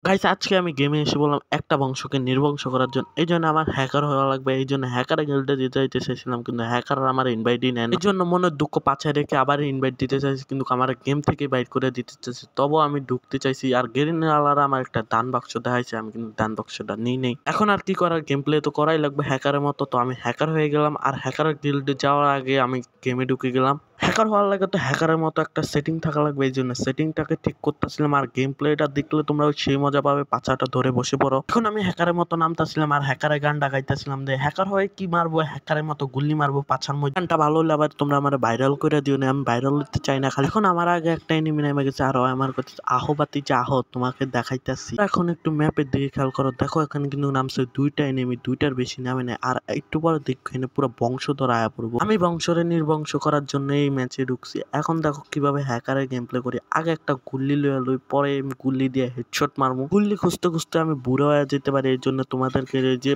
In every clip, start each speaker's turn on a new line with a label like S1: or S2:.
S1: Guys আজকে আমি গেমে এসে বললাম একটা বংশকে নির্বংশ করার জন্য। এইজন্য আমার হ্যাকার হওয়া লাগবে। এইজন্য হ্যাকারে গিল্ডে দিতে চাইতেছিলাম, কিন্তু হ্যাকাররা আমার ইনভাইটই নেয় না। এইজন্য মনের দুঃখ পাছায় রেখে আবার ইনভাইট দিতে চাইছি, কিন্তু আমার গেম থেকে বাইট করে দিতে চাইছি। তবুও আমি ঢুকতে চাইছি, আর গেরিনালারা আমার একটা দান বাক্স দেখাইছে, আমি কিন্তু দান বাক্সটা নিই নেই। এখন আর কি করার, গেম প্লে তো করাই লাগবে হ্যাকারের মতো। তো আমি হ্যাকার হয়ে গেলাম, আর হ্যাকারের গিল্ডে যাওয়ার আগে আমি গেমে ঢুকে গেলাম। হ্যাকার হওয়ার লাগে তো হ্যাকারের মতো একটা সেটিং থাকা লাগবে, এই জন্য সেটিংটাকে ঠিক করতেছিলাম। আর গেম প্লেটা দেখলে তোমরা সেই মজা পাবে, পাছাটা ধরে বসে পড়ো। এখন আমি হ্যাকারের মতো নামতাছিলাম আর হ্যাকারের গান ডাকাইতেছিলাম যে হ্যাকার হয়ে কি মারবো, হ্যাকারের মতো গুল্লি মারবো পাছার মধ্যে। গানটা ভালো হলে আবার তোমরা আমার ভাইরাল করে দিও না, আমি ভাইরাল হতে চাই না খালি। এখন আমার আগে একটা এনিমি নেমে গেছে, আর আমার কাছে আহো বাতি যে আহো তোমাকে দেখাইতেছি। এখন একটু ম্যাপের দিকে খেয়াল করো, দেখো এখানে কিন্তু নামছে দুইটা এনিমি, দুইটার বেশি নামে নেয়। আর একটু পরে দেখো এখানে পুরো বংশধর আয়া পড়বো। আমি বংশরে নির্বংশ করার জন্য এই ম্যাচে ঢুকছি। এখন দেখো কিভাবে হ্যাকারের গেম প্লে করি। আগে একটা গুল্লি লইয়া লই, পরে আমি গুল্লি দিয়ে হেডশট মারবো। গুল্লি খুঁজতে খুঁজতে আমি বুড়ো হয়ে যেতে পারি, এই জন্য তোমাদেরকে যে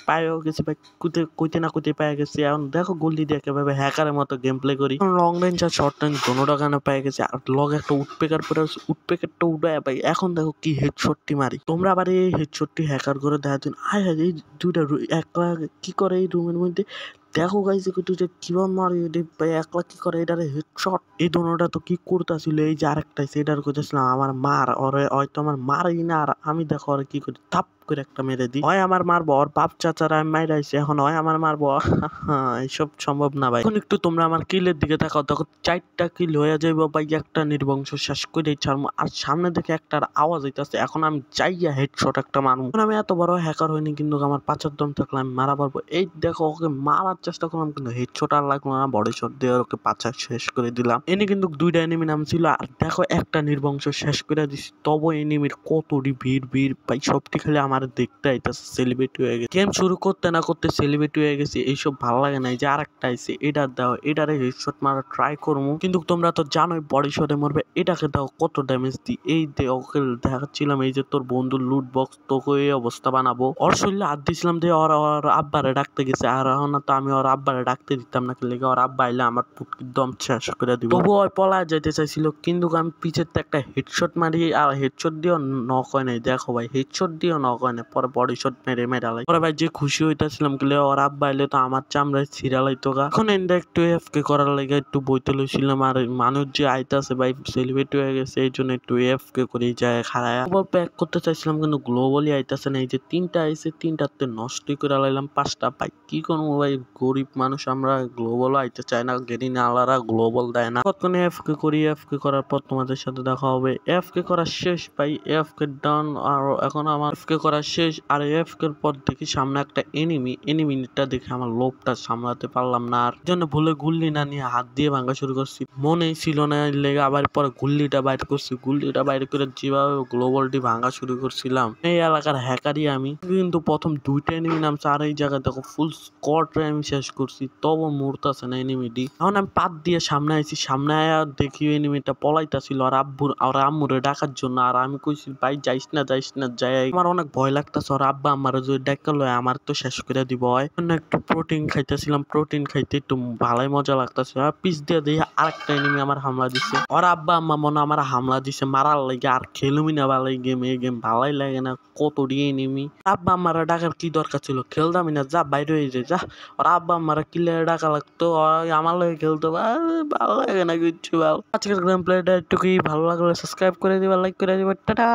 S1: পায়েও গেছি ভাই, কইতে না কইতে পায়ে গেছি। এখন দেখো গুল্লি দিয়ে কিভাবে হ্যাকারের মতো গেম প্লে করি। লং রেঞ্জ আর শর্ট রেঞ্জ দোনোটা গানে পেয়ে গেছে, আর লগ একটা উডপেকার পরে উডপেকারটা উড়ায় পাই। এখন দেখো কি হেডশটটি মারি। তোমরা আবার এই হেডশটটি হ্যাকার করে দেখা দিন। আয় হায়, এই দুইটা একলা কি করে এই রুমের মধ্যে। দেখো গাইজ দুইটা কিভাবে মারি, একলা কি করে এটারে হেডশট। এই দোনোটা তো কি করতেছিল, এই যে আরেকটা সেটার করতেছিলাম আমার মার, ওরে হয়তো আমার মারই না, আর আমি দেখো ওরে কি করি, থাপ করে একটা মেরে দিই। হয় আমার মারবো, ওর বাপ চাচারা আমি মাইরাইছি, এখন হয় আমার মারবো। এইসব সম্ভব না ভাই। এখন একটু তোমরা আমার কিলের দিকে তাকাও, দেখো 4টা কিল হয়ে যাইবো ভাই, একটা নির্বংশ শেষ করে ছাড়বো। আর সামনে দেখে একটার আওয়াজ হইতাছে, এখন আমি যাইয়া হেডশট একটা মারবো। আমি এত বড় হ্যাকার হইনি, কিন্তু আমার পাঁচার দম থাকলে আমি মারা পারবো। এই দেখো ওকে মারার চেষ্টা করলাম, কিন্তু হেডশট আর লাগলো না, বডি শট দিয়ে ওকে পাছা শেষ করে দিলাম। এনে কিন্তু দুইটা এনিমি নাম ছিল, আর দেখো একটা নির্বংশ শেষ করে দিছি। তবু এনিমির কতটি ভিড় ভাই, সবটি খালি আমার দেখতে আইতাছে। সেলিব্রিটি হয়ে গেছে, গেম শুরু করতে না করতে সেলিব্রিটি হয়ে গেছে। এইসব ভালো লাগে না। যে আরেকটা আইছে, এটা দাও, এটারে হেডশট মারা ট্রাই করবো, কিন্তু তোমরা তো জানোই বডি শটে মরবে। এটাকে দাও কত ড্যামেজ দি। এই দে ওকে দেখাচ্ছিলাম, এই যে তোর বন্ধুর লুট বক্স, তোকে এই অবস্থা বানাবো। ওর শরীরে হাত দিছিলাম যে ওর আব্বারে ডাকতে গেছে, আর এখন তো আমি ওর আব্বারে ডাকতে দিতাম না, লেগে ওর আব্বা আইলে আমার পুটকির দম শেষ করে দিব। তবুও ওই পলায় যাইতে চাইছিল, কিন্তু আমি পিছের থেকে একটা হেডশট মারি, আর হেডশট দিয়েও নক হয় নাই। দেখো ভাই, হেডশট দিয়েও নক হয় নাই, পরে বডি শট মেরে লাই। পরে ভাই যে খুশি হইতাছিলাম, গেলে ওর আব্বা আইলে তো আমার চামড়ায় ছিড়ালাইতো গা। এখন এন্ডা একটু এফকে করার লাগে একটু বইতে লইছিলাম, আর মানুষ যে আইতাছে ভাই সেলিব্রিটি হয়ে গেছে, এই জন্য একটু এফকে করে যায় খারায় প্যাক করতে চাইছিলাম, কিন্তু গ্লোবালি আইতাছে না। এই যে 3টা আইছে, 3টাতে নষ্টই করে লাইলাম। 5টা ভাই কি করবো ভাই, গরিব মানুষ আমরা, গ্লোবালও আইতে চায় না, গেরিনালারা গ্লোবাল দেয় না। কতক্ষণ এফকে করি, এফকে করার পর তোমাদের সাথে দেখা হবে। এফকে করা শেষ ভাই, এফকে ডান। আর এখন আমার এফকে করা শেষ, আর এফকে এর পর দেখি সামনে একটা এনিমিটা দেখে আমার লোভটা সামলাতে পারলাম না, আর জন্য ভুলে গুল্লি না নিয়ে হাত দিয়ে ভাঙা শুরু করছি। মনেই ছিল না, লেগে আবার পরে গুল্লিটা বাইর করছি। গুল্লিটা বাইর করে যেভাবে গ্লোবালটি ভাঙা শুরু করছিলাম, এই এলাকার হ্যাকারই আমি। কিন্তু প্রথম 2টা এনিমি নামছে, আর এই জায়গায় দেখো ফুল স্কোয়াডরে আমি শেষ করছি, তবু মরতাছে না এনিমিটি। এখন আমি পাত দিয়ে সামনে আইছি, সামনে আয়া দেখি এনিমিটা পলাইতাছিল আর আম্মুরে ডাকার জন্য। আর আমি কইছি ভাই যাইস না যাই। আমার অনেক ভয় লাগতাছে, আর আব্বা আমার যদি ডাক্কা লয় আমার তো শেষ করে দিব হয়। একটু প্রোটিন খাইতেছিলাম, প্রোটিন খাইতে একটু ভালোই মজা লাগতেছে। আর পিস দিয়ে দিয়ে আরেকটা এনিমি আমার হামলা দিছে, আর আব্বা আম্মা মনে আমার হামলা দিছে মারার লাগে। আর খেলুমি না ভালো গেম, এই গেম ভালোই লাগে না, কত দিয়ে এনিমি। আব্বা আম্মারা ডাকার কি দরকার ছিল, খেলতামই না, যা বাইরে হয়ে যায় যা। আর আব্বা আম্মারা কিলে ডাকা লাগতো, আমার লাগে খেলতো, ভালো লাগে না কিচ্ছু। ভালো আজকের গেম প্লেটা একটু কি ভালো লাগলে সাবস্ক্রাইব করে দিবা, লাইক করে দিবা, টাটা।